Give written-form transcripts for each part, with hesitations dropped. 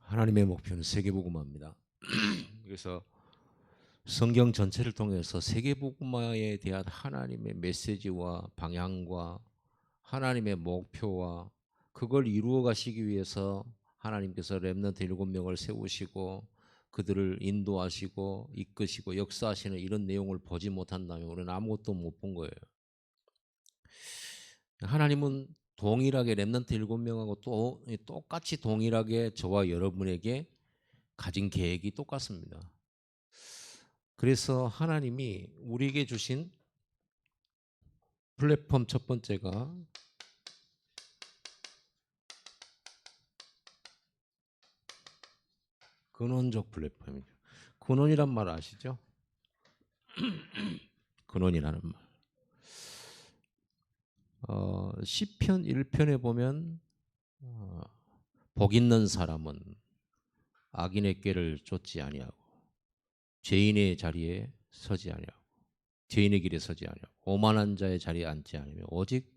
하나님의 목표는 세계복음화입니다. 그래서 성경 전체를 통해서 세계복음화에 대한 하나님의 메시지와 방향과 하나님의 목표와 그걸 이루어 가시기 위해서 하나님께서 렘넌트 7명을 세우시고 그들을 인도하시고 이끄시고 역사하시는 이런 내용을 보지 못한다면 우리는 아무것도 못 본 거예요. 하나님은 동일하게 렘넌트 7명하고 또 똑같이 동일하게 저와 여러분에게 가진 계획이 똑같습니다. 그래서 하나님이 우리에게 주신 플랫폼 첫 번째가 근원적 플랫폼이죠. 근원이란 말 아시죠? 근원이라는 말. 시편 1편에 보면 복 있는 사람은 악인의 꾀를 쫓지 아니하고 죄인의 자리에 서지 아니하고 죄인의 길에 서지 아니하고 오만한 자의 자리에 앉지 않으며 오직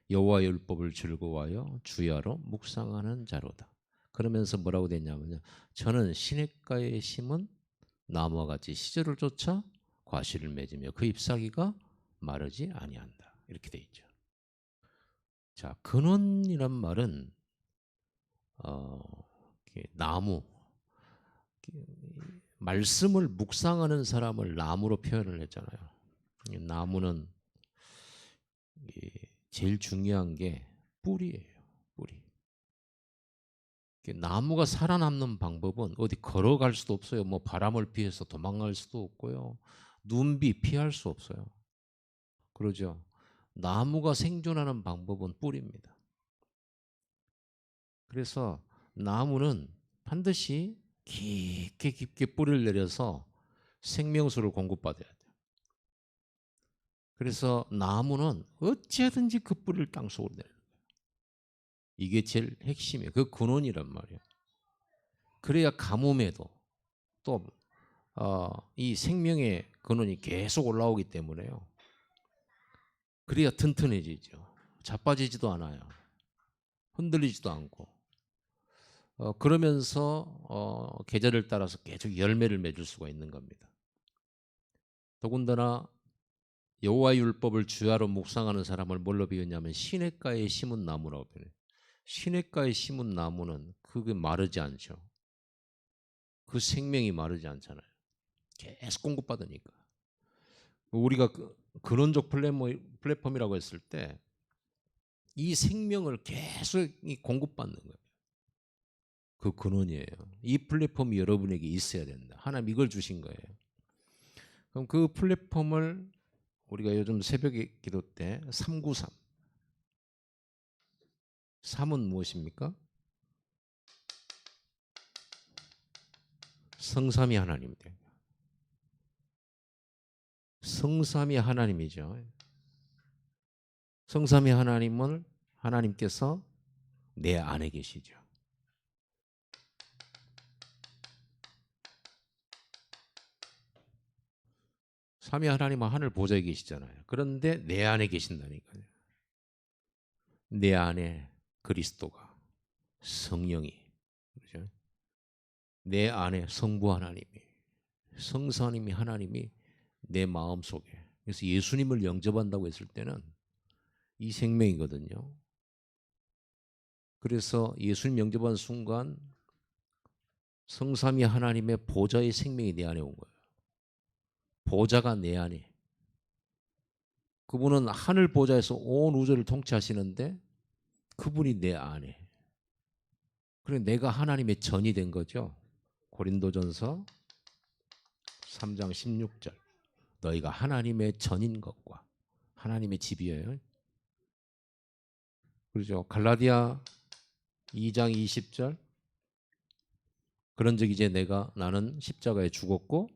여호와의 율법을 즐거워하여 주야로 묵상하는 자로다. 그러면서 뭐라고 됐냐면요. 저는 시냇가에 심은 나무와 같이 시절을 쫓아 과실을 맺으며 그 잎사귀가 마르지 아니한다. 이렇게 돼 있죠. 자, 근원이란 말은 나무, 말씀을 묵상하는 사람을 나무로 표현을 했잖아요. 나무는 제일 중요한 게 뿌리예요. 뿌리. 나무가 살아남는 방법은 어디 걸어갈 수도 없어요. 뭐 바람을 피해서 도망갈 수도 없고요. 눈비 피할 수 없어요. 그러죠. 나무가 생존하는 방법은 뿌리입니다. 그래서 나무는 반드시 깊게 깊게 뿌리를 내려서 생명수를 공급받아야 돼요. 그래서 나무는 어찌하든지 그 뿌리를 땅속으로 내는 거예요. 이게 제일 핵심이에요. 그 근원이란 말이에요. 그래야 가뭄에도 또 이 생명의 근원이 계속 올라오기 때문에요. 그래야 튼튼해지죠. 자빠지지도 않아요. 흔들리지도 않고. 그러면서 계절을 따라서 계속 열매를 맺을 수가 있는 겁니다. 더군다나 여호와의 율법을 주야로 묵상하는 사람을 뭘로 비유냐면 시냇가에 심은 나무라고 표현해요. 시냇가에 심은 나무는 그게 마르지 않죠. 그 생명이 마르지 않잖아요. 계속 공급받으니까. 우리가 근원적 플랫폼이라고 했을 때 이 생명을 계속 공급받는 거예요. 그 근원이에요. 이 플랫폼이 여러분에게 있어야 된다. 하나님 이걸 주신 거예요. 그럼 그 플랫폼을 우리가 요즘 새벽에 기도 때 393. 3은 무엇입니까? 성삼위 하나님이에요. 성삼위 하나님이죠. 성삼위 하나님은 하나님께서 내 안에 계시죠. 삼위 하나님은 하늘 보좌에 계시잖아요. 그런데 내 안에 계신다니까요. 내 안에 그리스도가 성령이 그렇죠? 내 안에 성부 하나님이 성사님이 하나님이 내 마음 속에 그래서 예수님을 영접한다고 했을 때는 이 생명이거든요. 그래서 예수님 영접한 순간 성삼위 하나님의 보좌의 생명이 내 안에 온 거예요. 보좌가 내 안에. 그분은 하늘 보좌에서 온 우주를 통치하시는데 그분이 내 안에. 그래 내가 하나님의 전이 된 거죠. 고린도전서 3장 16절. 너희가 하나님의 전인 것과 하나님의 집이에요. 그렇죠. 갈라디아 2장 20절. 그런즉 이제 나는 십자가에 죽었고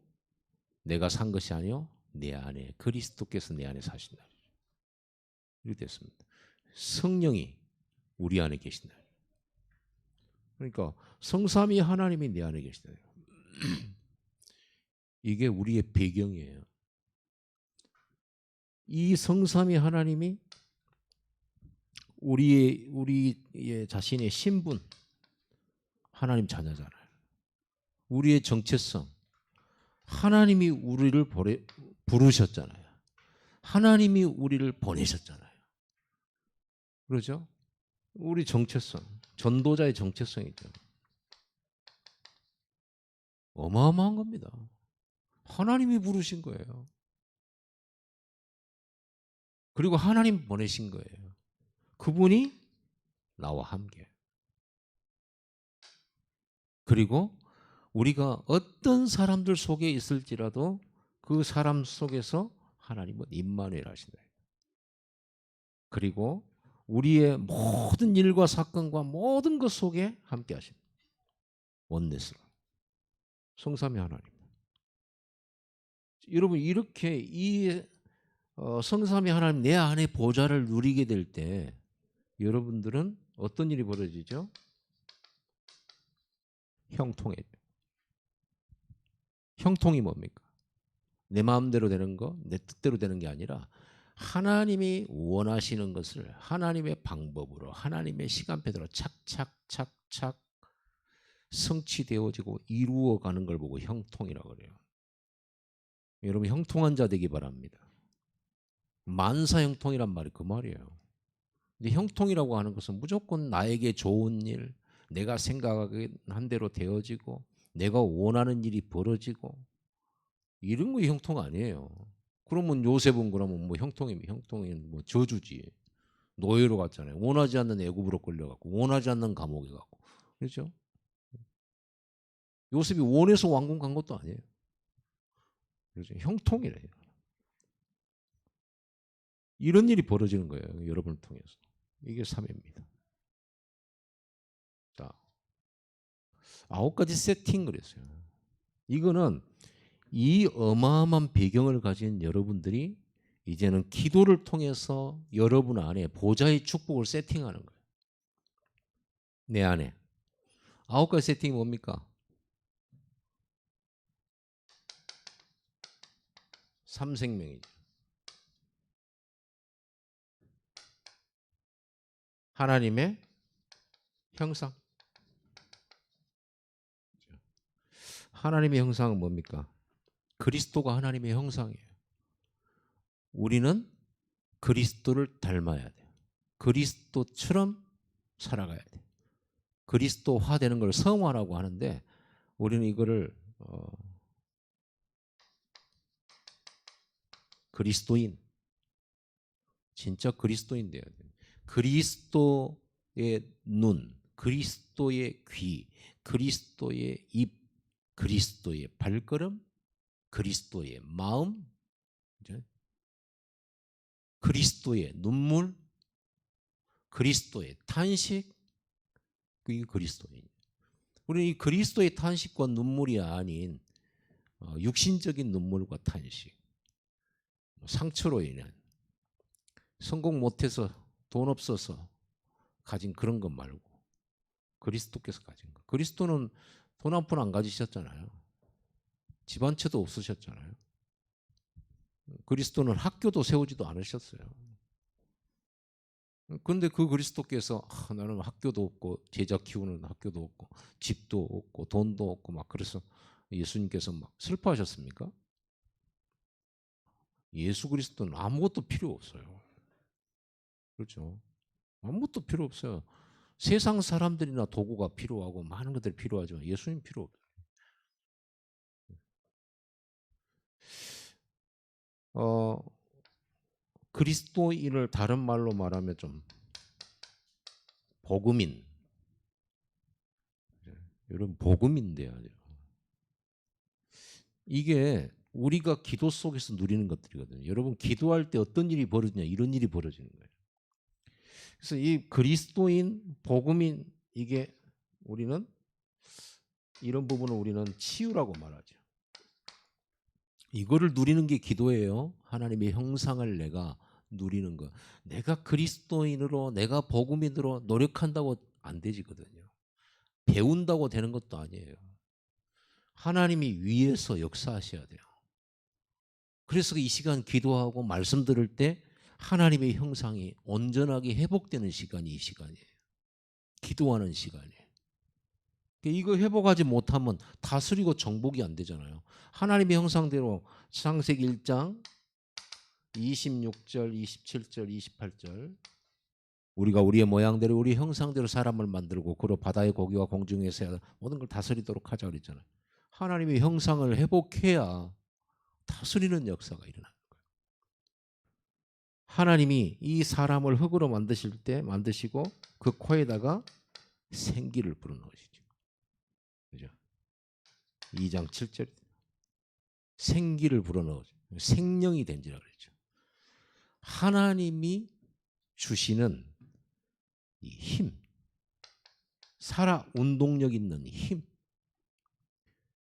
내가 산 것이 아니요 내 안에 그리스도께서 내 안에 사신다. 이렇게 됐습니다. 성령이 우리 안에 계신다. 그러니까 성삼위 하나님이 내 안에 계시다. 이게 우리의 배경이에요. 이 성삼위 하나님이 우리의 자신의 신분 하나님 자녀잖아요. 우리의 정체성. 하나님이 우리를 부르셨잖아요. 하나님이 우리를 보내셨잖아요. 그렇죠? 우리 정체성, 전도자의 정체성이죠. 어마어마한 겁니다. 하나님이 부르신 거예요. 그리고 하나님 보내신 거예요. 그분이 나와 함께. 그리고 우리가 어떤 사람들 속에 있을지라도 그 사람 속에서 하나님은 임마누엘 하신다. 그리고 우리의 모든 일과 사건과 모든 것 속에 함께 하신다. 원내스로. 성삼위 하나님. 여러분 이렇게 이 성삼위 하나님 내 안에 보좌를 누리게 될 때 여러분들은 어떤 일이 벌어지죠? 형통해져. 형통이 뭡니까? 내 마음대로 되는 거, 내 뜻대로 되는 게 아니라 하나님이 원하시는 것을 하나님의 방법으로 하나님의 시간표대로 착착착착 성취되어지고 이루어가는 걸 보고 형통이라고 그래요. 여러분 형통한 자 되기 바랍니다. 만사형통이란 말이 그 말이에요. 근데 형통이라고 하는 것은 무조건 나에게 좋은 일, 내가 생각한 대로 되어지고 내가 원하는 일이 벌어지고 이런 거 형통 아니에요. 그러면 요셉은 그러면 뭐 형통이 뭐 저주지. 노예로 갔잖아요. 원하지 않는 애굽으로 끌려갔고 원하지 않는 감옥에 갔고 그렇죠? 요셉이 원해서 왕궁 간 것도 아니에요. 그렇죠? 형통이래요. 이런 일이 벌어지는 거예요. 여러분을 통해서. 이게 삶입니다. 자, 9가지 세팅을 했어요. 이거는 이 어마어마한 배경을 가진 여러분들이 이제는 기도를 통해서 여러분 안에 보좌의 축복을 세팅하는 거예요. 내 안에. 9가지 세팅이 뭡니까? 3생명이죠. 하나님의 형상. 하나님의 형상은 뭡니까? 그리스도가 하나님의 형상이에요. 우리는 그리스도를 닮아야 돼요. 그리스도처럼 살아가야 돼요. 그리스도화 되는 걸 성화라고 하는데 우리는 이거를 그리스도인, 진짜 그리스도인 돼야 돼요. 그리스도의 눈, 그리스도의 귀, 그리스도의 입, 그리스도의 발걸음, 그리스도의 마음, 그리스도의 눈물, 그리스도의 탄식, 그게 그리스도인. 우리는 이 그리스도의 탄식과 눈물이 아닌 육신적인 눈물과 탄식, 상처로 인한 성공 못해서 돈 없어서 가진 그런 것 말고 그리스도께서 가진 것. 그리스도는 돈 한 푼 안 가지셨잖아요. 집 한 채도 없으셨잖아요. 그리스도는 학교도 세우지도 않으셨어요. 그런데 그 그리스도께서 나는 학교도 없고 제자 키우는 학교도 없고 집도 없고 돈도 없고 막 그래서 예수님께서 막 슬퍼하셨습니까? 예수 그리스도는 아무것도 필요 없어요. 그렇죠? 아무것도 필요 없어요. 세상 사람들이나 도구가 필요하고 많은 것들이 필요하지만 예수님 필요 없어요. 그리스도인을 다른 말로 말하면 좀 복음인. 여러분 복음인 돼야 돼요. 이게 우리가 기도 속에서 누리는 것들이거든요. 여러분 기도할 때 어떤 일이 벌어지냐 이런 일이 벌어지는 거예요. 그래서 이 그리스도인, 복음인 이게 우리는 이런 부분을 우리는 치유라고 말하죠. 이거를 누리는 게 기도예요. 하나님의 형상을 내가 누리는 거. 내가 그리스도인으로 내가 복음인으로 노력한다고 안 되지거든요. 배운다고 되는 것도 아니에요. 하나님이 위에서 역사하셔야 돼요. 그래서 이 시간 기도하고 말씀 들을 때 하나님의 형상이 온전하게 회복되는 시간이 이 시간이에요. 기도하는 시간이에요. 이거 회복하지 못하면 다스리고 정복이 안 되잖아요. 하나님의 형상대로 창세기 1장 26절, 27절, 28절 우리가 우리의 모양대로 우리 형상대로 사람을 만들고 그로 바다의 고기와 공중의 새 모든 걸 다스리도록 하자 그랬잖아요. 하나님의 형상을 회복해야 다스리는 역사가 일어나는 거예요. 하나님이 이 사람을 흙으로 만드시고 그 코에다가 생기를 불어넣으시죠. 그죠? 2장 7절 생기를 불어넣으죠. 생명이 된지라 그랬죠. 하나님이 주시는 이 힘, 살아 운동력 있는 힘.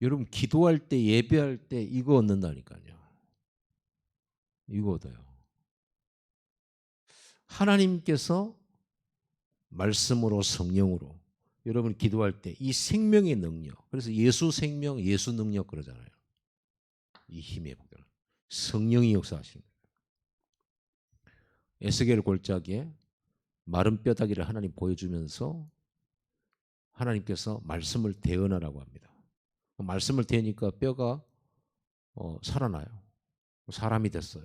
여러분 기도할 때 예배할 때 이거 얻는다니까요. 이거 얻어요. 하나님께서 말씀으로 성령으로 여러분 기도할 때 이 생명의 능력, 그래서 예수 생명, 예수 능력 그러잖아요. 이 힘의 복들, 성령이 역사하시는 거예요. 에스겔 골짜기에 마른 뼈다귀를 하나님 보여주면서 하나님께서 말씀을 대언하라고 합니다. 말씀을 대니까 뼈가 살아나요. 사람이 됐어요.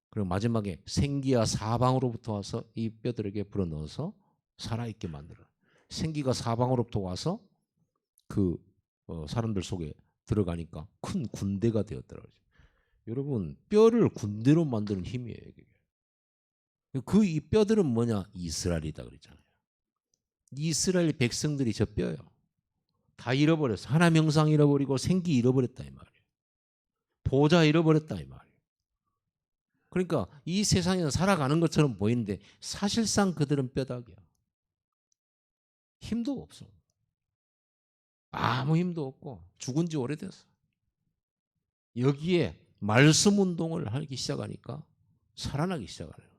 그리고 마지막에 생기가 사방으로부터 와서 이 뼈들에게 불어넣어서 살아있게 만들어요. 생기가 사방으로부터 와서 그 사람들 속에 들어가니까 큰 군대가 되었더라고요. 여러분 뼈를 군대로 만드는 힘이에요. 그 이 뼈들은 뭐냐? 이스라엘이다 그랬잖아요. 이스라엘 백성들이 저 뼈요. 다 잃어버렸어. 하나님 형상 잃어버리고 생기 잃어버렸다 이 말이에요. 보좌 잃어버렸다 이 말이에요. 그러니까 이 세상에서 살아가는 것처럼 보이는데 사실상 그들은 뼈다귀야. 힘도 없어. 아무 힘도 없고 죽은 지 오래됐어. 여기에 말씀 운동을 하기 시작하니까 살아나기 시작하네요.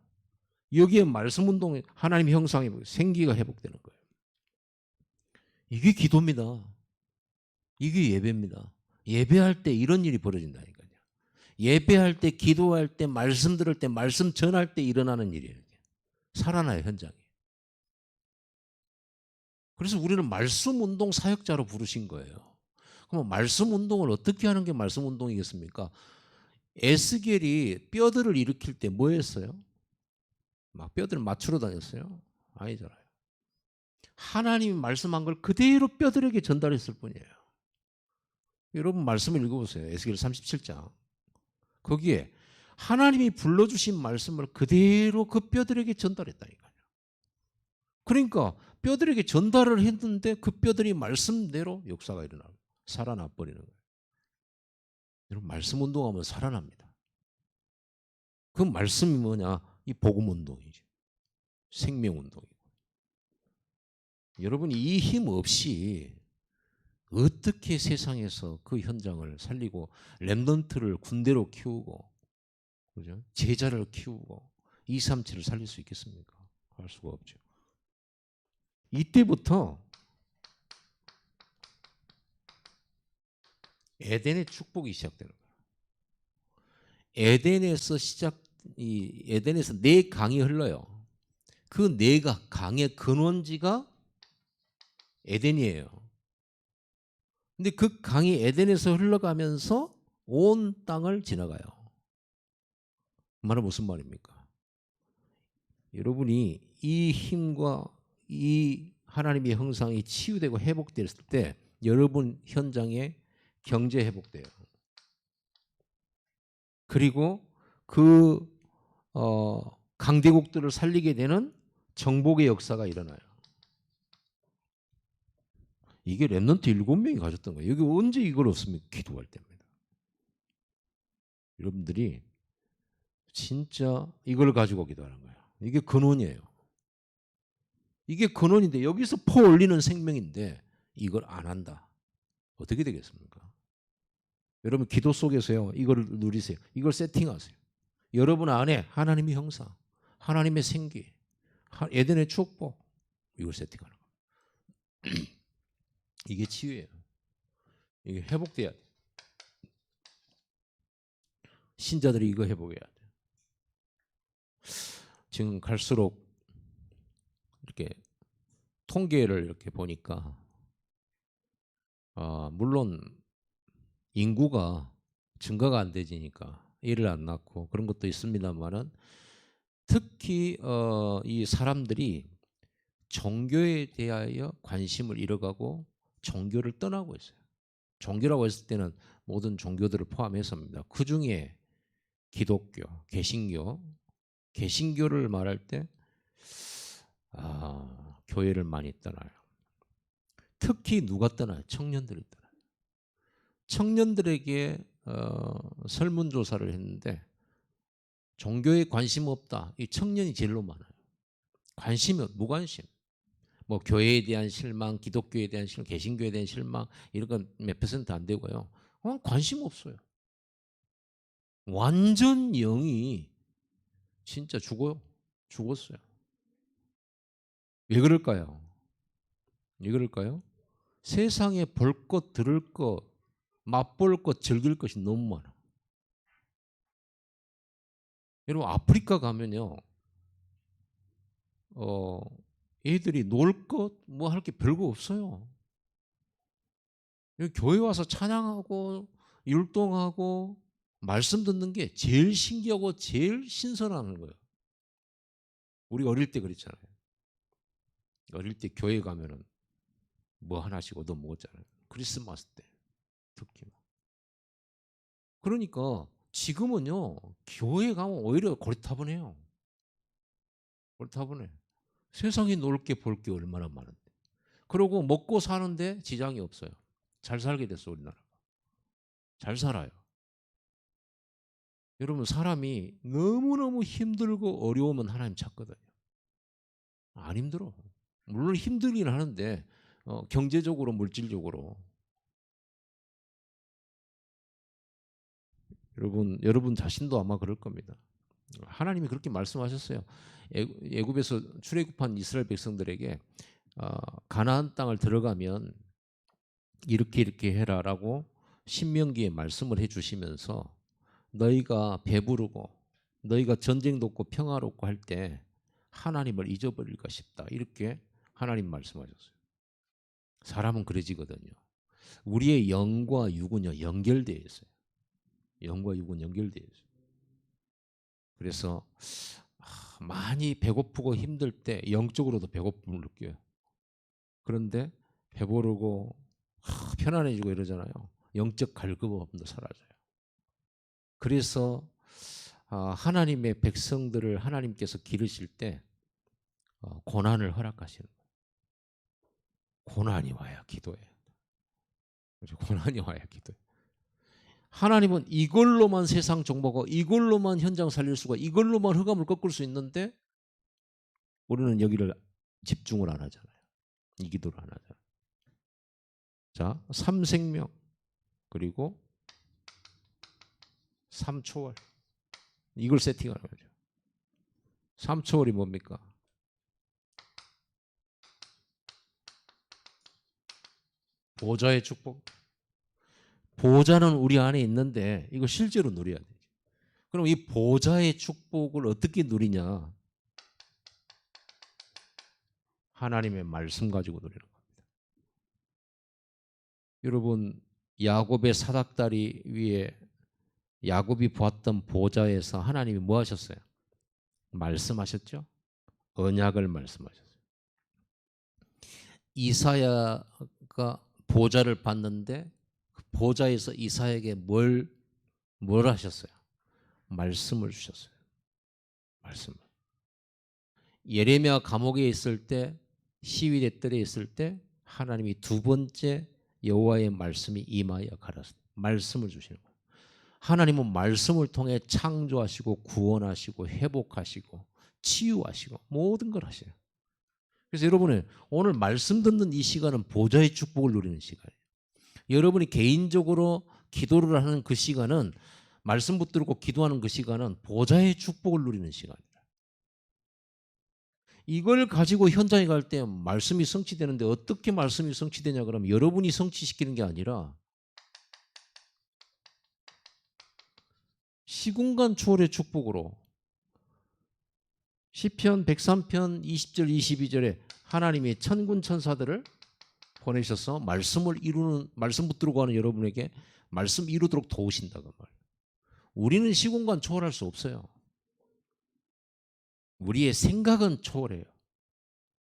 여기에 말씀 운동에 하나님 형상이 생기가 회복되는 거예요. 이게 기도입니다. 이게 예배입니다. 예배할 때 이런 일이 벌어진다니까요. 예배할 때, 기도할 때, 말씀 들을 때, 말씀 전할 때 일어나는 일이에요. 살아나요, 현장에. 그래서 우리는 말씀 운동 사역자로 부르신 거예요. 그럼 말씀 운동을 어떻게 하는 게 말씀 운동이겠습니까? 에스겔이 뼈들을 일으킬 때 뭐 했어요? 막 뼈들을 맞추러 다녔어요? 아니잖아요. 하나님이 말씀한 걸 그대로 뼈들에게 전달했을 뿐이에요. 여러분 말씀을 읽어보세요. 에스겔 37장. 거기에 하나님이 불러주신 말씀을 그대로 그 뼈들에게 전달했다니까요. 그러니까 뼈들에게 전달을 했는데 그 뼈들이 말씀대로 역사가 일어나고 살아나 버리는 거예요. 여러분 말씀 운동하면 살아납니다. 그 말씀이 뭐냐? 이 복음 운동이죠. 생명 운동이고. 여러분이 이 힘 없이 어떻게 세상에서 그 현장을 살리고 렘넌트를 군대로 키우고 그죠? 제자를 키우고 237을 살릴 수 있겠습니까? 할 수가 없죠. 이때부터 에덴의 축복이 시작되는 거예요. 에덴에서 네 강이 흘러요. 그 네 강의 근원지가 에덴이에요. 근데 그 강이 에덴에서 흘러가면서 온 땅을 지나가요. 말은 무슨 말입니까? 여러분이 이 힘과 이 하나님의 형상이 치유되고 회복됐을 때 여러분 현장에 경제 회복돼요. 그리고 그 강대국들을 살리게 되는 정복의 역사가 일어나요. 이게 렘넌트 7명이 가졌던 거예요. 여기 언제 이걸 없습니까? 기도할 때입니다. 여러분들이 진짜 이걸 가지고 기도하는 거예요. 이게 근원이에요. 이게 근원인데 여기서 퍼 올리는 생명인데 이걸 안 한다. 어떻게 되겠습니까? 여러분 기도 속에서요. 이걸 누리세요. 이걸 세팅하세요. 여러분 안에 하나님의 형상, 하나님의 생기, 에덴의 축복 이걸 세팅하는 거예요. 이게 치유예요. 이게 회복돼야 돼. 신자들이 이거 회복해야 돼. 지금 갈수록 이렇게 통계를 이렇게 보니까 물론 인구가 증가가 안 되지니까 애를 안 낳고 그런 것도 있습니다만은 특히 이 사람들이 종교에 대하여 관심을 잃어가고 종교를 떠나고 있어요. 종교라고 했을 때는 모든 종교들을 포함해서입니다. 그 중에 기독교, 개신교를 말할 때 교회를 많이 떠나요. 특히 누가 떠나요? 청년들이 떠나요. 청년들에게 설문조사를 했는데 종교에 관심 없다. 이 청년이 제일로 많아요. 관심이 무관심. 뭐 교회에 대한 실망, 기독교에 대한 실망, 개신교에 대한 실망 이런 건 몇 퍼센트 안 되고요. 관심 없어요. 완전 영이 진짜 죽었어요. 왜 그럴까요? 왜 그럴까요? 세상에 볼 것, 들을 것, 맛볼 것, 즐길 것이 너무 많아. 여러분 아프리카 가면요, 애들이 놀 것, 뭐 할 게 별거 없어요. 여기 교회 와서 찬양하고 율동하고 말씀 듣는 게 제일 신기하고 제일 신선한 거예요. 우리 어릴 때 그랬잖아요. 어릴 때 교회 가면은 뭐 하나씩 얻어 먹었잖아요. 크리스마스 때 특히. 그러니까 지금은요, 교회 가면 오히려 고리타분해요. 고리타분해. 세상에 놀 게 볼 게 얼마나 많은데. 그리고 먹고 사는데 지장이 없어요. 잘 살게 됐어, 우리나라가. 잘 살아요. 여러분 사람이 너무너무 힘들고 어려우면 하나님 찾거든요. 안 힘들어. 물론 힘들긴 하는데 경제적으로 물질적으로. 여러분 자신도 아마 그럴 겁니다. 하나님이 그렇게 말씀하셨어요. 애굽에서 출애굽한 이스라엘 백성들에게 가나안 땅을 들어가면 이렇게 해라라고 신명기에 말씀을 해주시면서 너희가 배부르고 너희가 전쟁도 없고 평화롭고 할 때 하나님을 잊어버릴까 싶다. 이렇게 하나님 말씀하셨어요. 사람은 그래지거든요. 우리의 영과 육은요 연결되어 있어요. 영과 육은 연결되어 있어요. 그래서 많이 배고프고 힘들 때 영적으로도 배고픔을 느껴요. 그런데 배부르고 편안해지고 이러잖아요. 영적 갈급함도 사라져요. 그래서 하나님의 백성들을 하나님께서 기르실 때 고난을 허락하시는 거예요. 고난이 와야 기도해. 고난이 와야 기도해. 하나님은 이걸로만 세상 정복하고 이걸로만 현장 살릴 수가, 이걸로만 흑암을 꺾을 수 있는데 우리는 여기를 집중을 안 하잖아요. 이 기도를 안 하잖아요. 자, 3생명 그리고 3초월 이걸 세팅하는 거죠. 3초월이 뭡니까? 보좌의 축복. 보좌는 우리 안에 있는데 이거 실제로 누려야 되죠. 그럼 이 보좌의 축복을 어떻게 누리냐? 하나님의 말씀 가지고 누리는 겁니다. 여러분 야곱의 사닥다리 위에 야곱이 보았던 보좌에서 하나님이 뭐 하셨어요? 말씀하셨죠? 언약을 말씀하셨어요. 이사야가 보좌를 봤는데 그 보좌에서 이사야에게 뭘 하셨어요? 말씀을 주셨어요. 말씀을. 예레미야 감옥에 있을 때 시위대 뜰에 있을 때 하나님이 두 번째 여호와의 말씀이 임하여 가라사대 말씀을 주시는 거예요. 하나님은 말씀을 통해 창조하시고 구원하시고 회복하시고 치유하시고 모든 걸 하셔요. 그래서 여러분의 오늘 말씀 듣는 이 시간은 보좌의 축복을 누리는 시간이에요. 여러분이 개인적으로 기도를 하는 그 시간은 말씀 붙들고 기도하는 그 시간은 보좌의 축복을 누리는 시간입니다. 이걸 가지고 현장에 갈 때 말씀이 성취되는데 어떻게 말씀이 성취되냐 그러면 여러분이 성취시키는 게 아니라 시공간 초월의 축복으로 시편 103편 20절 22절에 하나님이 천군 천사들을 보내셔서 말씀을 이루는, 말씀 붙들고 가는 여러분에게 말씀 이루도록 도우신다고 말이에요. 우리는 시공간 초월할 수 없어요. 우리의 생각은 초월해요.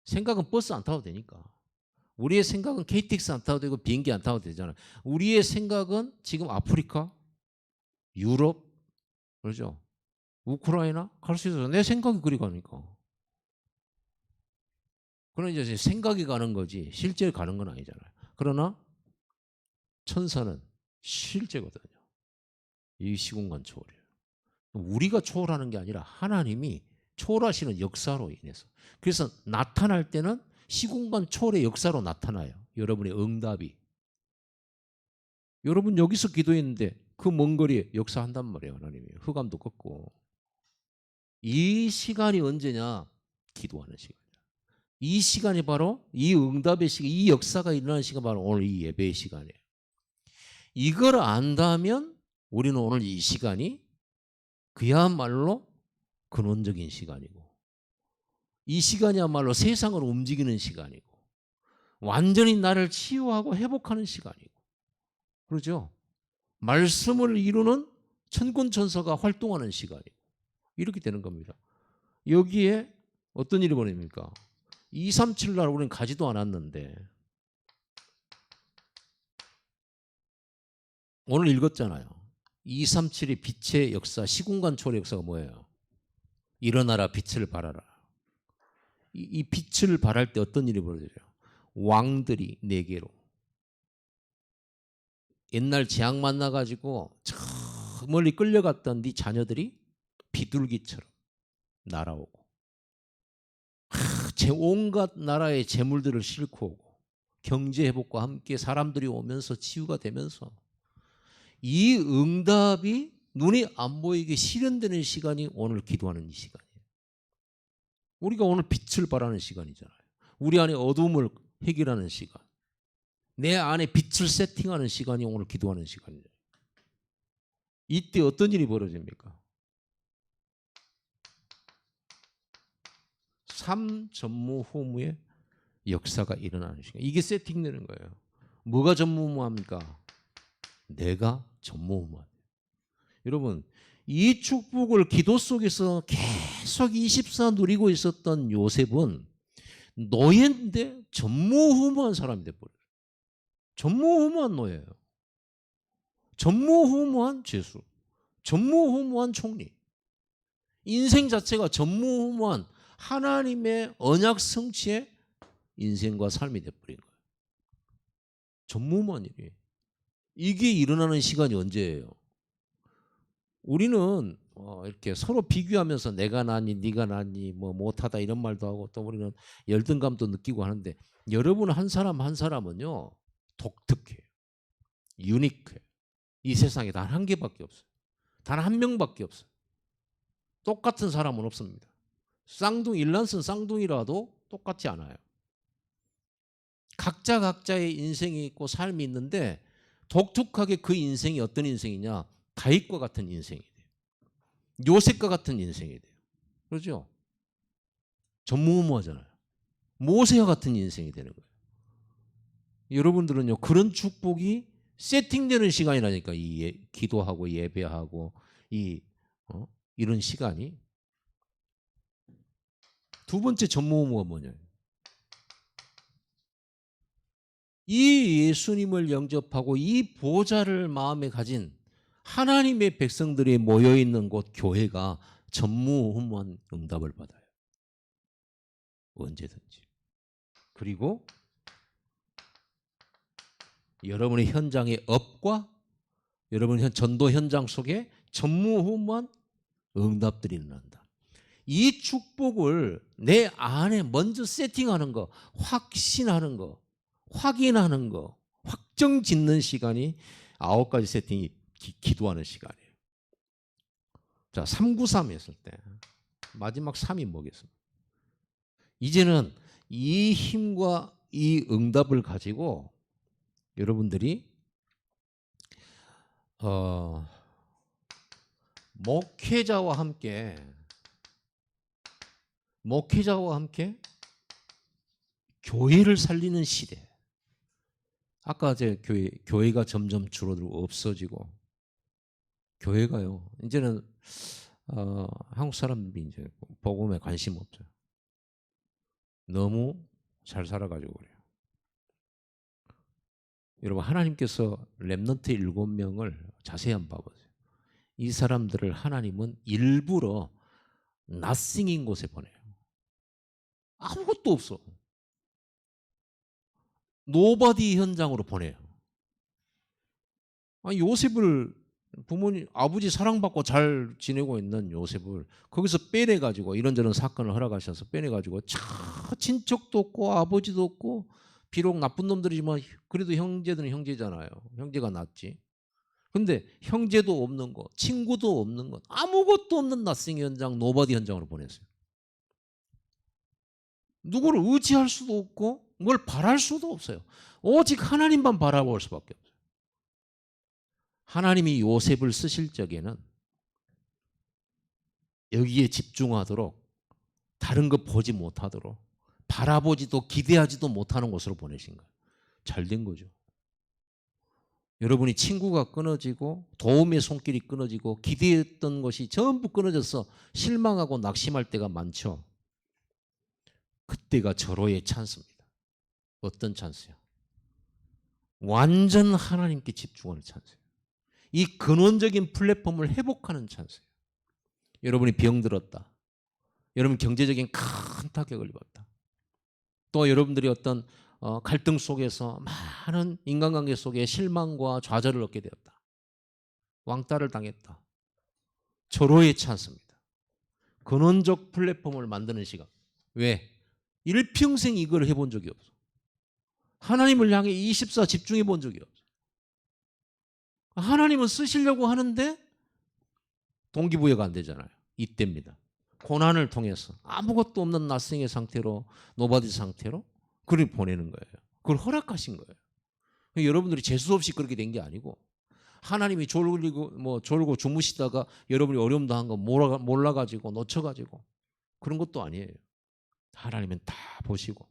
생각은 버스 안 타도 되니까. 우리의 생각은 KTX 안 타도 되고 비행기 안 타도 되잖아요. 우리의 생각은 지금 아프리카, 유럽, 그렇죠? 우크라이나 갈 수 있어서 내 생각이 그리 가니까. 그러나 이제 생각이 가는 거지 실제 가는 건 아니잖아요. 그러나 천사는 실제거든요. 이 시공간 초월이에요. 우리가 초월하는 게 아니라 하나님이 초월하시는 역사로 인해서. 그래서 나타날 때는 시공간 초월의 역사로 나타나요. 여러분의 응답이. 여러분 여기서 기도했는데 그 먼 거리에 역사한단 말이에요. 하나님이. 흑암도 꺾고. 이 시간이 언제냐? 기도하는 시간이야. 이 시간이 바로 이 응답의 시간, 이 역사가 일어나는 시간 바로 오늘 이 예배의 시간이에요. 이걸 안다면 우리는 오늘 이 시간이 그야말로 근원적인 시간이고 이 시간이야말로 세상을 움직이는 시간이고 완전히 나를 치유하고 회복하는 시간이고 그렇죠? 말씀을 이루는 천군천사가 활동하는 시간이고 이렇게 되는 겁니다. 여기에 어떤 일이 벌어집니까? 237날 우리는 가지도 않았는데 오늘 읽었잖아요. 237의 빛의 역사, 시공간 초월의 역사가 뭐예요? 일어나라 빛을 발하라. 이 빛을 발할 때 어떤 일이 벌어져요? 왕들이 네개로 옛날 재앙 만나가지고 저 멀리 끌려갔던 네 자녀들이 비둘기처럼 날아오고 제 온갖 나라의 재물들을 싣고 오고 경제 회복과 함께 사람들이 오면서 치유가 되면서 이 응답이 눈이 안 보이게 실현되는 시간이 오늘 기도하는 이 시간이에요. 우리가 오늘 빛을 발하는 시간이잖아요. 우리 안에 어둠을 해결하는 시간. 내 안에 빛을 세팅하는 시간이 오늘 기도하는 시간이에요. 이때 어떤 일이 벌어집니까? 삼전무후무의 역사가 일어나는 시간. 이게 세팅되는 거예요. 뭐가 전무후무합니까? 내가 전무후무하다. 여러분 이 축복을 기도 속에서 계속 24 누리고 있었던 요셉은 노예인데 전무후무한 사람이 돼버려요. 전무후무한 노예예요. 전무후무한 죄수. 전무후무한 총리. 인생 자체가 전무후무한 하나님의 언약 성취의 인생과 삶이 돼버린 거예요. 전무후무한 일이에요. 이게 일어나는 시간이 언제예요? 우리는 이렇게 서로 비교하면서 내가 낫니 네가 낫니 뭐 못하다 이런 말도 하고 또 우리는 열등감도 느끼고 하는데 여러분 한 사람 한 사람은요 독특해요. 유니크해요. 이 세상에 단 한 개밖에 없어요. 단 한 명밖에 없어요. 똑같은 사람은 없습니다. 쌍둥이 일란슨 쌍둥이라도 똑같지 않아요. 각자 각자의 인생이 있고 삶이 있는데 독특하게 그 인생이 어떤 인생이냐? 다윗과 같은 인생이 돼요. 요셉과 같은 인생이 돼요. 그렇죠? 전무후무하잖아요. 모세와 같은 인생이 되는 거예요. 여러분들은요 그런 축복이 세팅되는 시간이라니까 이 기도하고 예배하고 이런 시간이. 두 번째 전무후무가 뭐냐? 이 예수님을 영접하고 이 보좌를 마음에 가진 하나님의 백성들이 모여있는 곳 교회가 전무후무한 응답을 받아요. 언제든지. 그리고 여러분의 현장의 업과 여러분의 전도 현장 속에 전무후무한 응답들이 일어난다. 이 축복을 내 안에 먼저 세팅하는 거, 확신하는 거, 확인하는 거, 확정 짓는 시간이 9가지 세팅이 기도하는 시간이에요. 자, 393 했을 때 마지막 3이 뭐겠습니까? 이제는 이 힘과 이 응답을 가지고 여러분들이 목회자와 함께 교회를 살리는 시대. 아까 제 교회가 점점 줄어들고 없어지고 교회가요 이제는 한국 사람들이 이제 복음에 관심 없어요. 너무 잘 살아가지고 그래요. 여러분 하나님께서 렘넌트 7명을 자세히 한번 봐보세요. 이 사람들을 하나님은 일부러 낫싱인 곳에 보내요. 아무것도 없어. 노바디 현장으로 보내요. 아니, 요셉을 부모님 아버지 사랑받고 잘 지내고 있는 요셉을 거기서 빼내가지고 이런저런 사건을 허락하셔서 빼내가지고 친척도 없고 아버지도 없고 비록 나쁜 놈들이지만 그래도 형제들은 형제잖아요. 형제가 낫지. 근데 형제도 없는 거 친구도 없는 것 아무것도 없는 낫싱 현장 노바디 현장으로 보냈어요. 누구를 의지할 수도 없고 뭘 바랄 수도 없어요. 오직 하나님만 바라볼 수밖에 없어요. 하나님이 요셉을 쓰실 적에는 여기에 집중하도록 다른 거 보지 못하도록 바라보지도 기대하지도 못하는 곳으로 보내신 거예요. 잘 된 거죠. 여러분이 친구가 끊어지고 도움의 손길이 끊어지고 기대했던 것이 전부 끊어져서 실망하고 낙심할 때가 많죠. 그때가 절호의 찬스입니다. 어떤 찬스요? 완전 하나님께 집중하는 찬스예요. 이 근원적인 플랫폼을 회복하는 찬스예요. 여러분이 병들었다. 여러분 경제적인 큰 타격을 입었다. 또 여러분들이 어떤 갈등 속에서 많은 인간관계 속에 실망과 좌절을 얻게 되었다. 왕따를 당했다. 절호의 찬스입니다. 근원적 플랫폼을 만드는 시간. 왜? 일평생 이걸 해본 적이 없어. 하나님을 향해 24 집중해 본 적이 없어. 하나님은 쓰시려고 하는데 동기부여가 안 되잖아요. 이때입니다. 고난을 통해서 아무것도 없는 낫생의 상태로 노바디 상태로 그를 보내는 거예요. 그걸 허락하신 거예요. 여러분들이 재수 없이 그렇게 된 게 아니고 하나님이 졸고 주무시다가 여러분이 어려움 당한 거 몰라가지고 놓쳐가지고 그런 것도 아니에요. 하나님은 다 보시고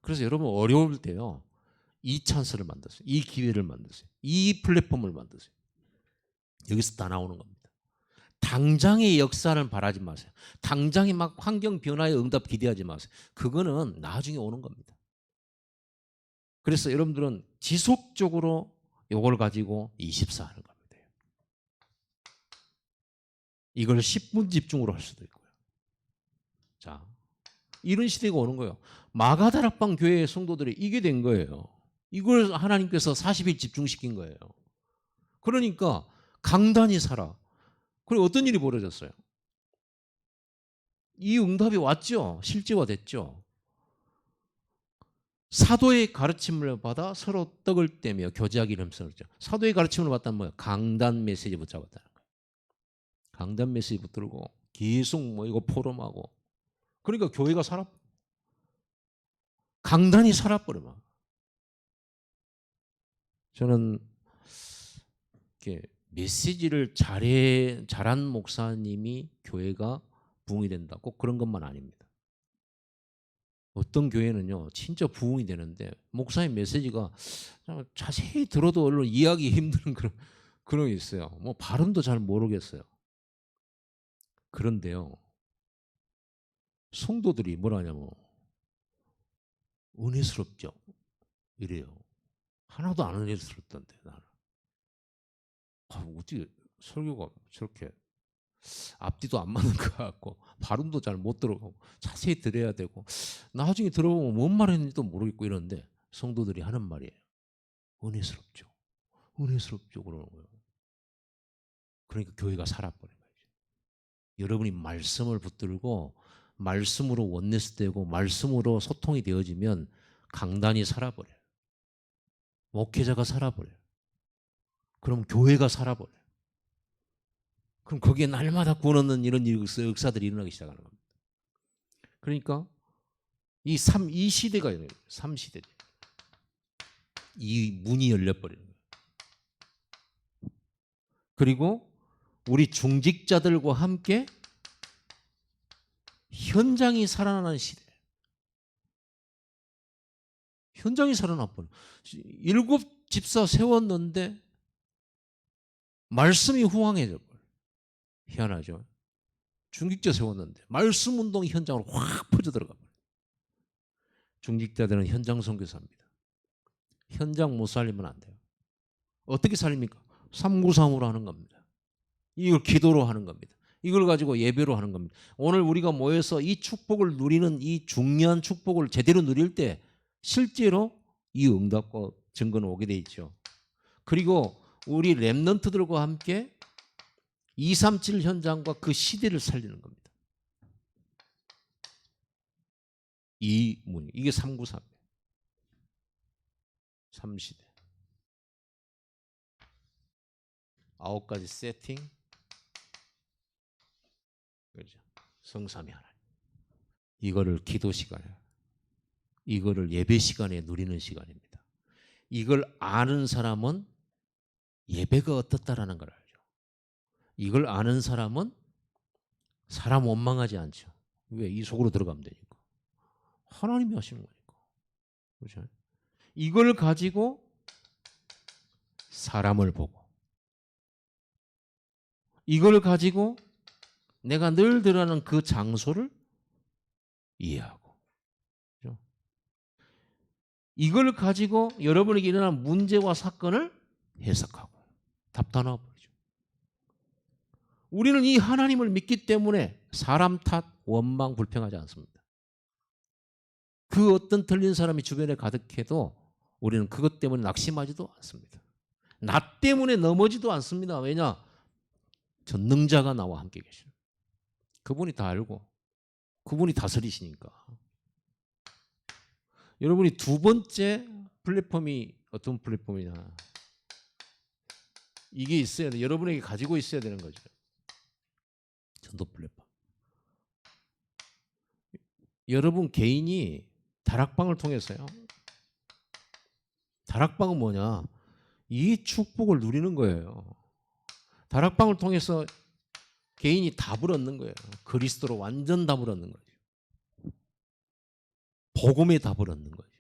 그래서 여러분 어려울 때요. 이 찬스를 만드세요. 이 기회를 만드세요. 이 플랫폼을 만드세요. 여기서 다 나오는 겁니다. 당장의 역사를 바라지 마세요. 당장의 막 환경 변화의 응답 기대하지 마세요. 그거는 나중에 오는 겁니다. 그래서 여러분들은 지속적으로 이걸 가지고 24 하는 겁니다. 이걸 10분 집중으로 할 수도 있고요. 자, 이런 시대가 오는 거예요. 마가다락방 교회의 성도들이 이게 된 거예요. 이걸 하나님께서 40일 집중시킨 거예요. 그러니까 강단이 살아. 그리고 어떤 일이 벌어졌어요? 이 응답이 왔죠. 실제화됐죠. 사도의 가르침을 받아 서로 떡을 떼며 교제하기를 힘쓰죠. 사도의 가르침을 받다는 뭐예요? 강단 메시지 붙잡았다는 거예요. 강단 메시지 붙들고 계속 이거 포럼하고 그러니까 교회가 강단이 살아버려. 저는 이렇게 메시지를 잘한 목사님이 교회가 부흥이 된다. 꼭 그런 것만 아닙니다. 어떤 교회는요, 진짜 부흥이 되는데 목사님 메시지가 자세히 들어도 얼른 이해하기 힘든 그런 게 있어요. 뭐 발음도 잘 모르겠어요. 그런데요, 성도들이 뭐라냐면 은혜스럽죠. 이래요. 하나도 안 은혜스럽던데 나는. 어떻게 설교가 저렇게 앞뒤도 안 맞는 것 같고 발음도 잘 못 들어가고 자세히 들어야 되고 나중에 들어보면 뭔 말했는지도 모르겠고 이러는데 성도들이 하는 말이에요. 은혜스럽죠. 은혜스럽죠 그러는 거예요. 그러니까 교회가 살아버린 거죠. 여러분이 말씀을 붙들고 말씀으로 원네스 되고 말씀으로 소통이 되어지면 강단이 살아버려요. 목회자가 살아버려요. 그럼 교회가 살아버려요. 그럼 거기에 날마다 구원 얻는 이런 역사들이 일어나기 시작하는 겁니다. 그러니까 이 시대가 이래요. 3시대. 이 문이 열려버리는 거예요. 그리고 우리 중직자들과 함께 현장이 살아나는 시대. 현장이 살아나버려. 7집사 세웠는데 말씀이 후황해져 버려. 희한하죠. 중직자 세웠는데 말씀 운동이 현장으로 확 퍼져 들어가 버려. 중직자들은 현장 선교사입니다. 현장 못 살리면 안 돼요. 어떻게 살립니까? 393으로 하는 겁니다. 이걸 기도로 하는 겁니다. 이걸 가지고 예배로 하는 겁니다. 오늘 우리가 모여서 이 축복을 누리는 이 중요한 축복을 제대로 누릴 때 실제로 이 응답과 증거는 오게 돼 있죠. 그리고 우리 렘넌트들과 함께 237 현장과 그 시대를 살리는 겁니다. 이 문, 이게 393. 3시대. 9가지 세팅. 그렇죠. 성삼위 하나님. 이거를 기도 시간에, 이거를 예배 시간에 누리는 시간입니다. 이걸 아는 사람은 예배가 어떻다라는 걸 알죠. 이걸 아는 사람은 사람 원망하지 않죠. 왜? 이 속으로 들어가면 되니까. 하나님이 하시는 거니까. 그렇죠? 이걸 가지고 사람을 보고, 이걸 가지고 내가 늘 들어가는 그 장소를 이해하고, 그렇죠? 이걸 가지고 여러분에게 일어난 문제와 사건을 해석하고 답 다 나와버리죠. 우리는 이 하나님을 믿기 때문에 사람 탓, 원망, 불평하지 않습니다. 그 어떤 틀린 사람이 주변에 가득해도 우리는 그것 때문에 낙심하지도 않습니다. 나 때문에 넘어지도 않습니다. 왜냐? 전능자가 나와 함께 계시는, 그분이 다 알고 그분이 다스리시니까. 여러분이 두 번째 플랫폼이 어떤 플랫폼이냐, 이게 있어야 돼. 여러분에게 가지고 있어야 되는 거죠. 전도 플랫폼. 여러분 개인이 다락방을 통해서요. 다락방은 뭐냐? 이 축복을 누리는 거예요. 다락방을 통해서 개인이 답을 얻는 거예요. 그리스도로 완전 답을 얻는 거죠. 복음의 답을 얻는 거죠.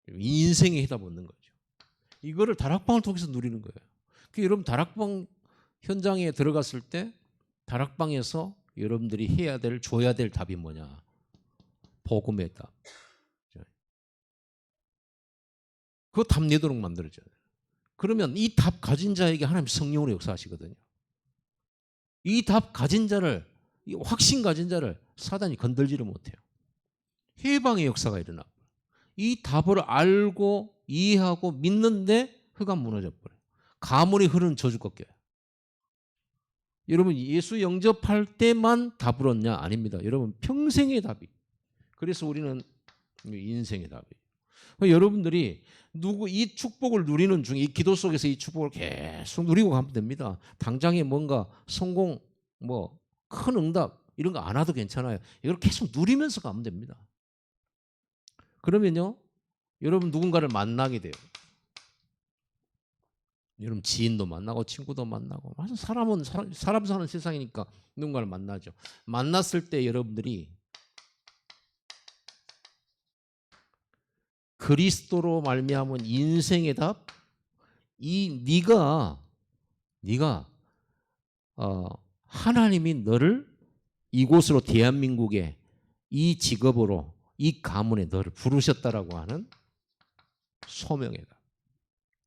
인생의 해답을 얻는 거죠. 이거를 다락방을 통해서 누리는 거예요. 그러니까 여러분 다락방 현장에 들어갔을 때 다락방에서 여러분들이 해야 될, 줘야 될 답이 뭐냐? 복음의 답. 그거 답 내도록 만들어져요. 그러면 이 답 가진 자에게 하나님 성령으로 역사하시거든요. 이 답 가진 자를, 이 확신 가진 자를 사단이 건들지를 못해요. 해방의 역사가 일어나. 이 답을 알고 이해하고 믿는데 흑암 무너져 버려요. 가문이 흐르는 저주 꺾여요. 여러분 예수 영접할 때만 답을 얻냐? 아닙니다. 여러분 평생의 답이. 그래서 우리는 인생의 답이. 여러분들이 이 축복을 누리는 중에, 이 기도 속에서 이 축복을 계속 누리고 가면 됩니다. 당장에 뭔가 성공, 뭐 큰 응답 이런 거 안 와도 괜찮아요. 이걸 계속 누리면서 가면 됩니다. 그러면요, 여러분 누군가를 만나게 돼요. 여러분 지인도 만나고 친구도 만나고, 사람은 사람 사는 세상이니까 누군가를 만나죠. 만났을 때 여러분들이 그리스도로 말미암은 인생의 답, 이 네가 하나님이 너를 이곳으로, 대한민국에 이 직업으로, 이 가문에 너를 부르셨다라고 하는 소명의 답.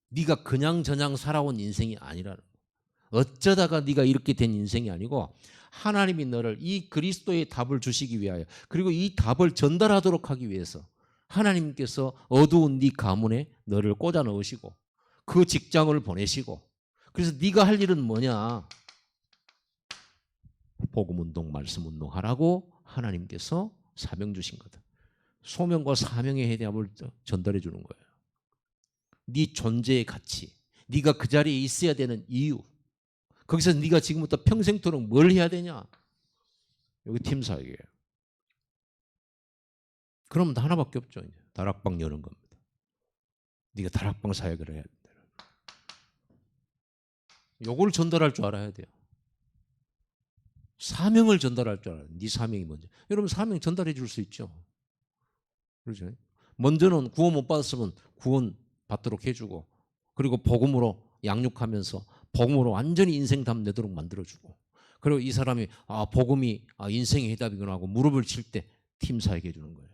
네가 그냥 저냥 살아온 인생이 아니라는 거. 어쩌다가 네가 이렇게 된 인생이 아니고 하나님이 너를 이 그리스도의 답을 주시기 위하여, 그리고 이 답을 전달하도록 하기 위해서 하나님께서 어두운 네 가문에 너를 꽂아 넣으시고 그 직장을 보내시고, 그래서 네가 할 일은 뭐냐? 복음운동, 말씀운동 하라고 하나님께서 사명 주신 거다. 소명과 사명의 해답을 전달해 주는 거예요. 네 존재의 가치, 네가 그 자리에 있어야 되는 이유, 거기서 네가 지금부터 평생토록 뭘 해야 되냐? 여기 팀 사역이에요. 그럼 하나밖에 없죠. 이제 다락방 여는 겁니다. 네가 다락방 사역을 해야 된다. 요걸 전달할 줄 알아야 돼요. 사명을 전달할 줄 알아요. 네 사명이 뭔지. 여러분 사명 전달해 줄 수 있죠. 그렇죠? 먼저는 구원 못 받았으면 구원 받도록 해주고, 그리고 복음으로 양육하면서 복음으로 완전히 인생 답 내도록 만들어주고, 그리고 이 사람이 복음이 인생의 해답이구나 하고 무릎을 칠 때 팀 사역해 주는 거예요.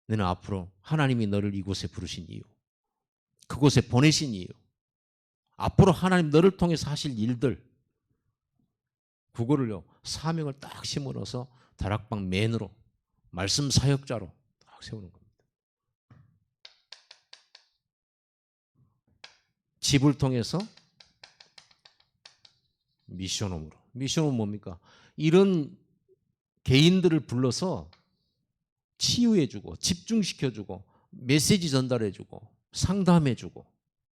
너는 앞으로 하나님이 너를 이곳에 부르신 이유, 그곳에 보내신 이유, 앞으로 하나님 너를 통해서 하실 일들, 그거를요 사명을 딱 심어넣어서 다락방 맨으로 말씀 사역자로 딱 세우는 겁니다. 집을 통해서 미션홈으로. 미션홈은 뭡니까? 이런 개인들을 불러서 치유해주고 집중시켜주고 메시지 전달해주고 상담해주고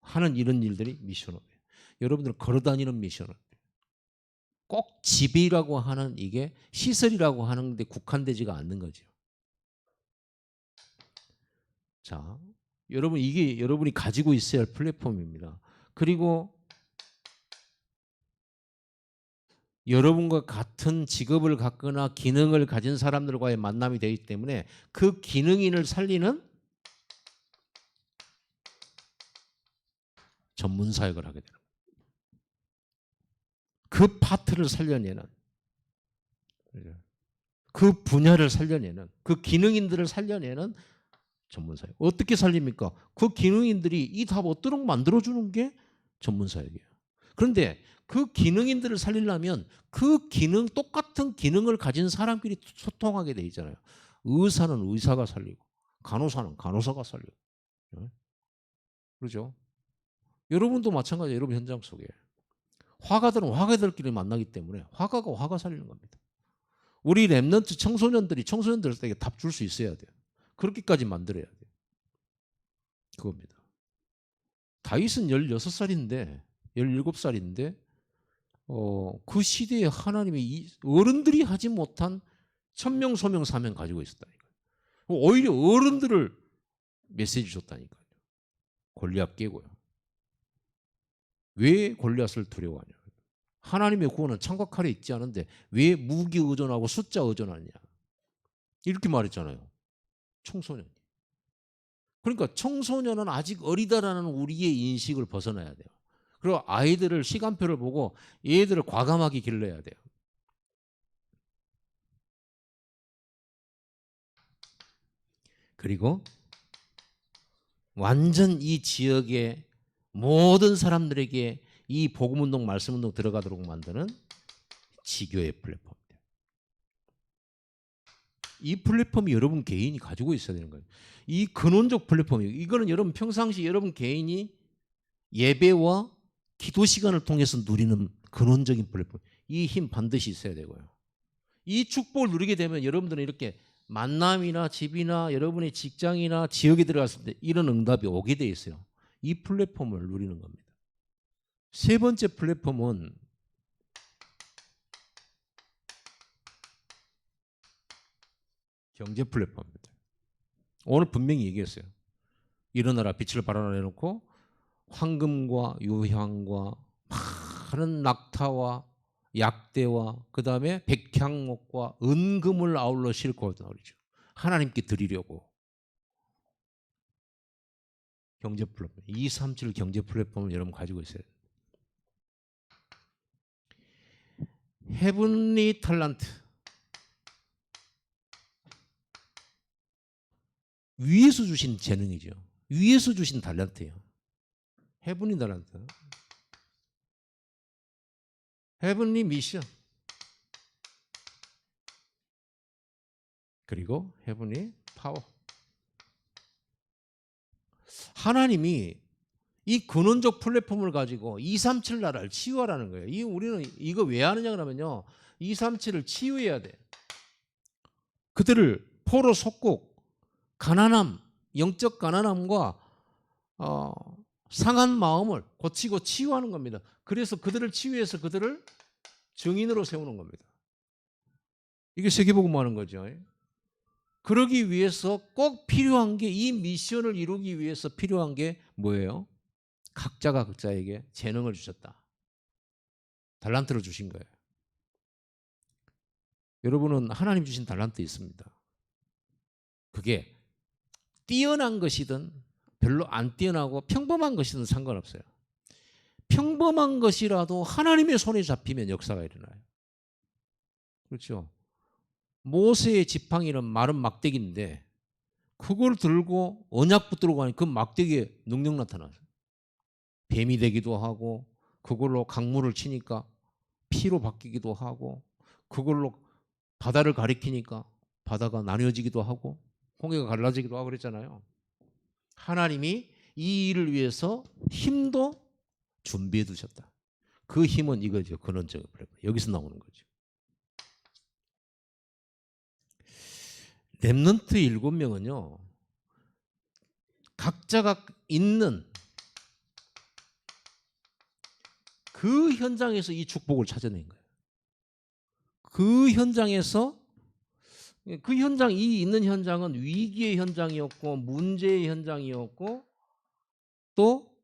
하는 이런 일들이 미션홈이에요. 여러분들은 걸어다니는 미션홈. 꼭 집이라고 하는 이게 시설이라고 하는 데 국한되지가 않는 거죠. 자, 여러분 이게 여러분이 가지고 있어야 할 플랫폼입니다. 그리고 여러분과 같은 직업을 갖거나 기능을 가진 사람들과의 만남이 되기 때문에 그 기능인을 살리는 전문 사역을 하게 되는 거예요. 그 파트를 살려내는, 그 분야를 살려내는, 그 기능인들을 살려내는 전문 사역. 어떻게 살립니까? 그 기능인들이 이 답 얻도록 만들어주는 게 전문 사역이에요. 그런데 그 기능인들을 살리려면 그 기능, 똑같은 기능을 가진 사람끼리 소통하게 돼 있잖아요. 의사는 의사가 살리고 간호사는 간호사가 살리고. 그렇죠? 여러분도 마찬가지예요. 여러분 현장 속에. 화가들은 화가들끼리 만나기 때문에 화가가 화가 살리는 겁니다. 우리 랩런트 청소년들에게 답 줄 수 있어야 돼요. 그렇게까지 만들어야 돼요. 그겁니다. 다윗은 16살인데 17살인데 그 시대에 하나님이 어른들이 하지 못한 천명소명 사명 가지고 있었다니까요. 오히려 어른들을 메시지 줬다니까요. 골리앗 깨고요. 왜 골리앗을 두려워하냐? 하나님의 구원은 창과 칼에 있지 않은데 왜 무기 의존하고 숫자 의존하냐? 이렇게 말했잖아요. 청소년. 그러니까 청소년은 아직 어리다라는 우리의 인식을 벗어나야 돼요. 그리고 아이들을 시간표를 보고 얘들을 과감하게 길러야 돼요. 그리고 완전 이 지역의 모든 사람들에게 이 복음운동, 말씀운동 들어가도록 만드는 지교의 플랫폼입니다. 이 플랫폼이 여러분 개인이 가지고 있어야 되는 거예요. 이 근원적 플랫폼이에요. 이거는 여러분 평상시 여러분 개인이 예배와 기도 시간을 통해서 누리는 근원적인 플랫폼. 이 힘 반드시 있어야 되고요. 이 축복을 누리게 되면 여러분들은 이렇게 만남이나 집이나 여러분의 직장이나 지역에 들어갔을 때 이런 응답이 오게 돼 있어요. 이 플랫폼을 누리는 겁니다. 세 번째 플랫폼은 경제 플랫폼입니다. 오늘 분명히 얘기했어요. 일어나라 빛을 발하라 해놓고 황금과 유향과 많은 낙타와 약대와 그 다음에 백향목과 은금을 아울러 싣고 나오죠. 하나님께 드리려고. 경제 플랫폼 237 경제 플랫폼을 여러분 가지고 있어요. 헤븐리 탤런트, 위에서 주신 재능이죠. 위에서 주신 탤런트예요. 헤븐리 탤런트, 헤븐리 미션, 그리고 헤븐리 파워. 하나님이 이 근원적 플랫폼을 가지고 237 나라를 치유하라는 거예요. 우리는 이거 왜 하느냐 그러면요. 237을 치유해야 돼. 그들을 포로 속국, 가난함, 영적 가난함과 상한 마음을 고치고 치유하는 겁니다. 그래서 그들을 치유해서 그들을 증인으로 세우는 겁니다. 이게 세계복음 하는 거죠. 그러기 위해서 꼭 필요한 게, 이 미션을 이루기 위해서 필요한 게 뭐예요? 각자가 각자에게 재능을 주셨다. 달란트를 주신 거예요. 여러분은 하나님 주신 달란트 있습니다. 그게 뛰어난 것이든 별로 안 뛰어나고 평범한 것이든 상관없어요. 평범한 것이라도 하나님의 손에 잡히면 역사가 일어나요. 그렇죠? 모세의 지팡이는 마른 막대기인데 그걸 들고 언약 붙들고 가니 그 막대기에 능력 나타나서 뱀이 되기도 하고, 그걸로 강물을 치니까 피로 바뀌기도 하고, 그걸로 바다를 가리키니까 바다가 나뉘어지기도 하고 홍해가 갈라지기도 하고 그랬잖아요. 하나님이 이 일을 위해서 힘도 준비해 두셨다. 그 힘은 이거죠. 근원적인 플랫폼. 여기서 나오는 거죠. 렘넌트 7명은요. 각자가 있는 그 현장에서 이 축복을 찾아낸 거예요. 그 현장에서, 그 현장, 이 있는 현장은 위기의 현장이었고 문제의 현장이었고 또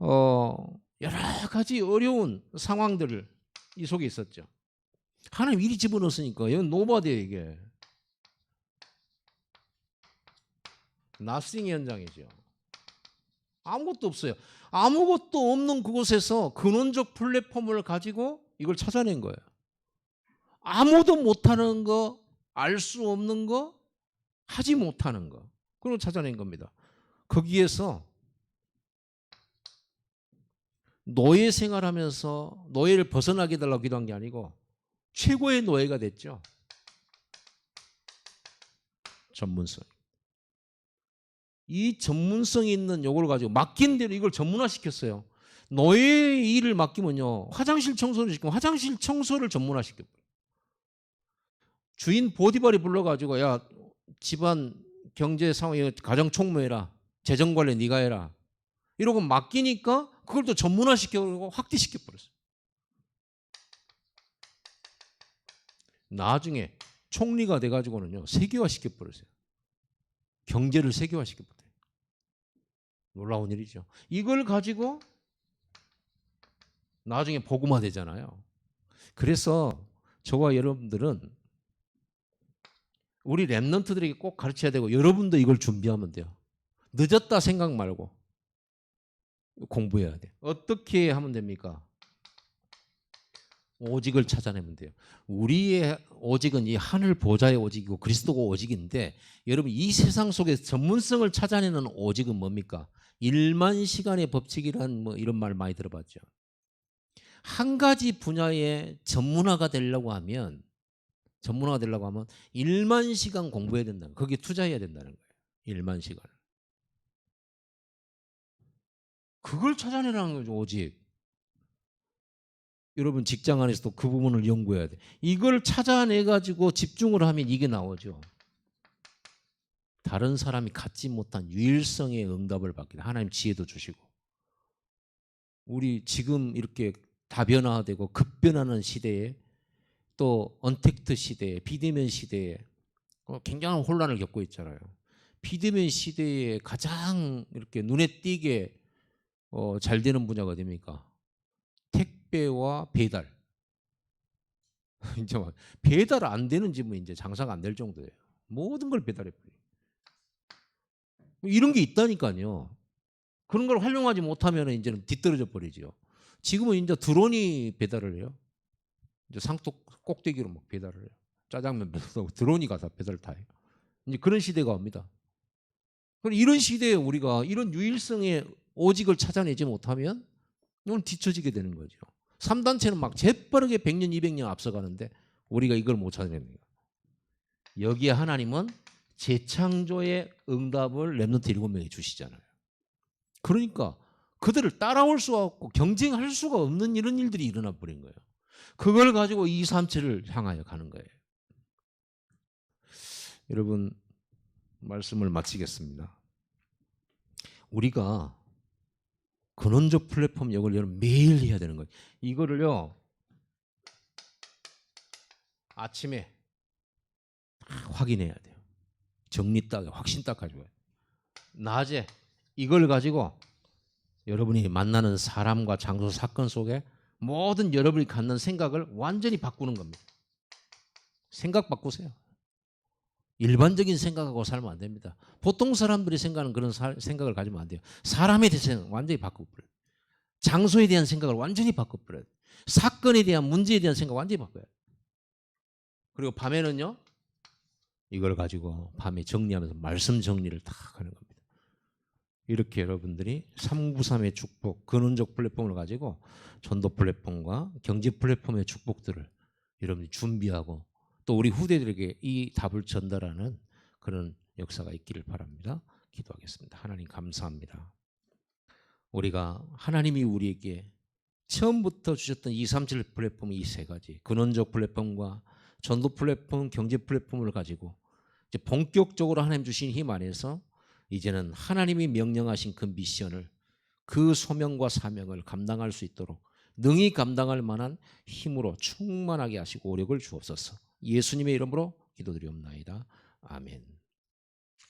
여러 가지 어려운 상황들 이 속에 있었죠. 하나님 일이 집어넣었으니까 이건 노바디예요. 이게 나싱 현장이죠. 아무것도 없어요. 아무것도 없는 그곳에서 근원적 플랫폼을 가지고 이걸 찾아낸 거예요. 아무도 못하는 거, 알 수 없는 거, 하지 못하는 거, 그걸 찾아낸 겁니다. 거기에서 노예 생활하면서 노예를 벗어나게 해달라고 기도한 게 아니고 최고의 노예가 됐죠. 전문성. 이 전문성 있는 요걸 가지고 맡긴 대로 이걸 전문화시켰어요. 노예의 일을 맡기면요, 화장실 청소를 시키면 화장실 청소를 전문화시켰어요. 주인 보디발이 불러가지고 야, 집안 경제 상황, 가정 총무해라, 재정 관리 네가 해라, 이러고 맡기니까 그걸 또 전문화시켜버리고 확대시켜버렸어요. 나중에 총리가 돼가지고는요, 세계화시켜버렸어요. 경제를 세계화시켜버려요. 놀라운 일이죠. 이걸 가지고 나중에 복음화 되잖아요. 그래서 저와 여러분들은, 우리 렘넌트들에게 꼭 가르쳐야 되고, 여러분도 이걸 준비하면 돼요. 늦었다 생각 말고 공부해야 돼요. 어떻게 하면 됩니까? 오직을 찾아내면 돼요. 우리의 오직은 이 하늘 보좌의 오직이고 그리스도가 오직인데, 여러분 이 세상 속에서 전문성을 찾아내는 오직은 뭡니까? 1만 시간의 법칙이란 뭐 이런 말 많이 들어봤죠. 한 가지 분야에 전문화가 되려고 하면 1만 시간 공부해야 된다는, 거기에 투자해야 된다는 거예요. 1만 시간. 그걸 찾아내라는 거죠. 오직. 여러분 직장 안에서도 그 부분을 연구해야 돼. 이걸 찾아내가지고 집중을 하면 이게 나오죠. 다른 사람이 갖지 못한 유일성의 응답을 받게 돼. 하나님 지혜도 주시고. 우리 지금 이렇게 다변화되고 급변하는 시대에, 또 언택트 시대에, 비대면 시대에 굉장한 혼란을 겪고 있잖아요. 비대면 시대에 가장 이렇게 눈에 띄게 잘 되는 분야가 됩니까? 택배와 배달. 이제 배달 안 되는 집은 이제 장사가 안 될 정도예요. 모든 걸 배달해 버려요. 이런 게 있다니까요. 그런 걸 활용하지 못하면 이제는 뒤떨어져 버리죠. 지금은 이제 드론이 배달을 해요. 이제 상도 꼭대기로 막 배달을 해요. 짜장면 배달하고 드론이 가서 배달 다 해요. 이제 그런 시대가 옵니다. 그럼 이런 시대에 우리가 이런 유일성의 오직을 찾아내지 못하면 이건 뒤처지게 되는 거죠. 3단체는 막 재빠르게 100년, 200년 앞서가는데 우리가 이걸 못 찾아내는 거예요. 여기에 하나님은 재창조의 응답을 렘넌트 7명이 주시잖아요. 그러니까 그들을 따라올 수가 없고 경쟁할 수가 없는 이런 일들이 일어나 버린 거예요. 그걸 가지고 2, 3체를 향하여 가는 거예요. 여러분, 말씀을 마치겠습니다. 우리가 근원적 플랫폼 역을 여러분 매일 해야 되는 거예요. 이거를요, 아침에 확인해야 돼요. 정리 딱, 확신 딱 가지고. 낮에 이걸 가지고 여러분이 만나는 사람과 장소, 사건 속에 모든 여러분이 갖는 생각을 완전히 바꾸는 겁니다. 생각 바꾸세요. 일반적인 생각하고 살면 안 됩니다. 보통 사람들이 생각하는 그런 생각을 가지면 안 돼요. 사람에 대해서 생각 완전히 바꿔버려요. 장소에 대한 생각을 완전히 바꿔버려요. 사건에 대한 문제에 대한 생각 완전히 바꿔요. 그리고 밤에는요. 이걸 가지고 밤에 정리하면서 말씀 정리를 다 하는 겁니다. 이렇게 여러분들이 393의 축복, 근원적 플랫폼을 가지고 전도 플랫폼과 경제 플랫폼의 축복들을 여러분이 준비하고 또 우리 후대들에게 이 답을 전달하는 그런 역사가 있기를 바랍니다. 기도하겠습니다. 하나님 감사합니다. 우리가 하나님이 우리에게 처음부터 주셨던 237 플랫폼 이 세 가지 근원적 플랫폼과 전도 플랫폼, 경제 플랫폼을 가지고 이제 본격적으로 하나님 주신 힘 안에서 이제는 하나님이 명령하신 그 미션을 그 소명과 사명을 감당할 수 있도록 능히 감당할 만한 힘으로 충만하게 하시고 오력을 주옵소서. 예수님의 이름으로 기도드리옵나이다. 아멘.